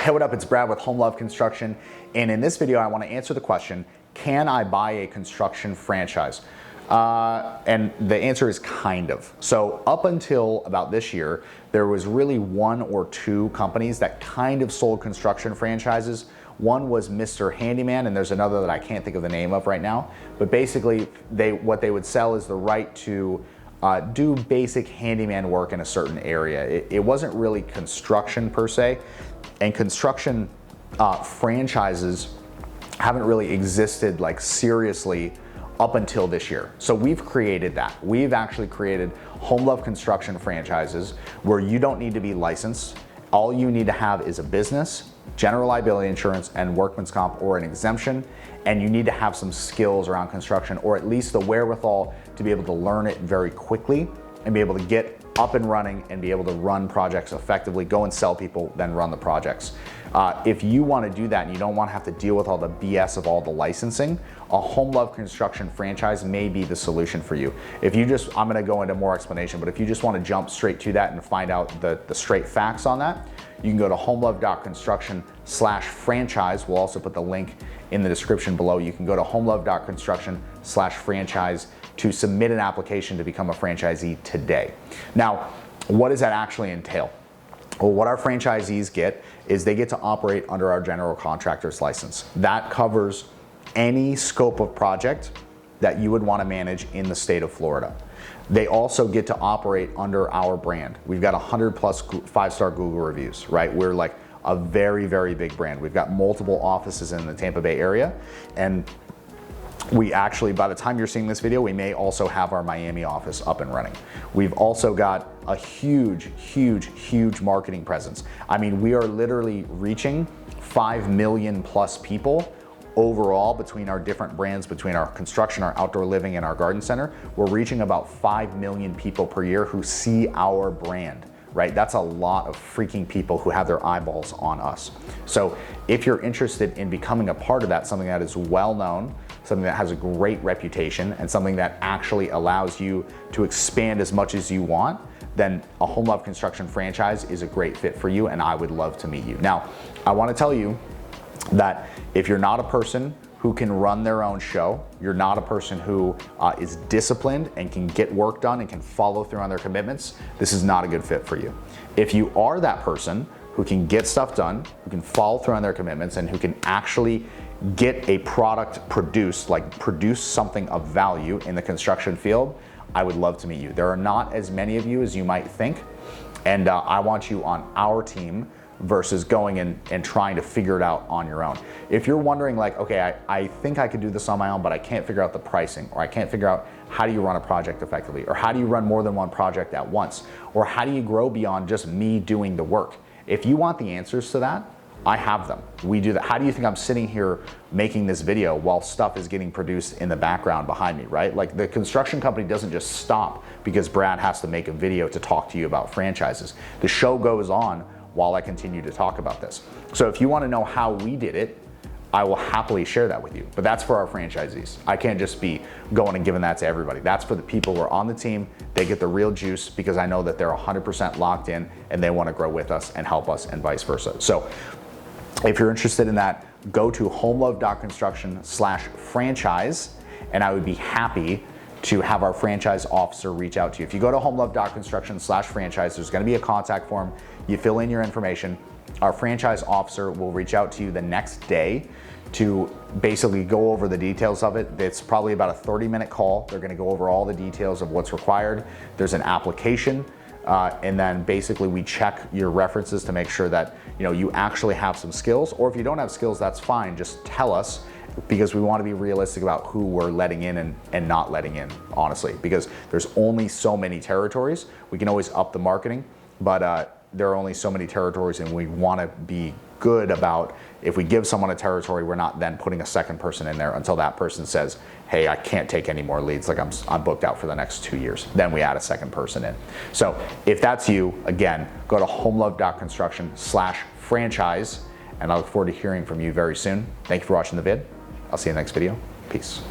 Hey, what up? It's Brad with Home Love Construction, and in this video I want to answer the question, can I buy a construction franchise? And the answer is kind of. So up until about this year, there was really one or two companies that kind of sold construction franchises. One was Mr. Handyman, and there's another that I can't think of the name of right now. But basically, what they would sell is the right to do basic handyman work in a certain area. It wasn't really construction per se, and construction franchises haven't really existed like seriously up until this year. So we've created that. We've actually created Home Love Construction Franchises where you don't need to be licensed. All you need to have is a business, general liability insurance, and workman's comp or an exemption, and you need to have some skills around construction, or at least the wherewithal to be able to learn it very quickly and be able to get up and running and be able to run projects effectively, go and sell people, then run the projects. If you want to do that and you don't want to have to deal with all the BS of all the licensing, a Home Love Construction franchise may be the solution for you. If you just, I'm going to go into more explanation, but if you just want to jump straight to that and find out the straight facts on that, you can go to homelove.construction/franchise. We'll also put the link in the description below. You can go to homelove.construction/franchise to submit an application to become a franchisee today. Now, what does that actually entail? Well, what our franchisees get is they get to operate under our general contractor's license. That covers any scope of project that you would want to manage in the state of Florida. They also get to operate under our brand. We've got 100+ 5-star Google reviews, right? We're like a very, very big brand. We've got multiple offices in the Tampa Bay area, and we actually, by the time you're seeing this video, we may also have our Miami office up and running. We've also got a huge, huge, huge marketing presence. I mean, we are literally reaching 5 million plus people overall between our different brands, between our construction, our outdoor living, and our garden center. We're reaching about 5 million people per year who see our brand, right? That's a lot of freaking people who have their eyeballs on us. So if you're interested in becoming a part of that, something that is well known, something that has a great reputation, and something that actually allows you to expand as much as you want, then a Home Love Construction franchise is a great fit for you, and I would love to meet you. Now, I want to tell you that if you're not a person who can run their own show, you're not a person who is disciplined and can get work done and can follow through on their commitments, this is not a good fit for you. If you are that person who can get stuff done, who can follow through on their commitments, and who can actually get a product produced, like produce something of value in the construction field, I would love to meet you. There are not as many of you as you might think, and I want you on our team versus going and trying to figure it out on your own. If you're wondering like, okay, I think I could do this on my own, but I can't figure out the pricing, or I can't figure out how do you run a project effectively, or how do you run more than one project at once, or how do you grow beyond just me doing the work? If you want the answers to that, I have them. We do that. How do you think I'm sitting here making this video while stuff is getting produced in the background behind me, right? Like, the construction company doesn't just stop because Brad has to make a video to talk to you about franchises. The show goes on while I continue to talk about this. So if you want to know how we did it, I will happily share that with you. But that's for our franchisees. I can't just be going and giving that to everybody. That's for the people who are on the team. They get the real juice because I know that they're 100% locked in and they want to grow with us and help us, and vice versa. So if you're interested in that, go to homelove.construction/franchise, and I would be happy to have our franchise officer reach out to you. If you go to homelove.construction/franchise, there's going to be a contact form. You fill in your information. Our franchise officer will reach out to you the next day to basically go over the details of it. It's probably about a 30-minute call. They're going to go over all the details of what's required. There's an application. And then basically we check your references to make sure that you actually have some skills, or if you don't have skills, that's fine. Just tell us, because we want to be realistic about who we're letting in and not letting in, honestly, because there's only so many territories. We can always up the marketing, but there are only so many territories, and we want to be good about, if we give someone a territory, we're not then putting a second person in there until that person says, hey, I can't take any more leads, like I'm booked out for the next 2 years. Then we add a second person in. So if that's you, again, go to homelove.construction/franchise, and I look forward to hearing from you very soon. Thank you for watching the vid. I'll see you in the next video. Peace.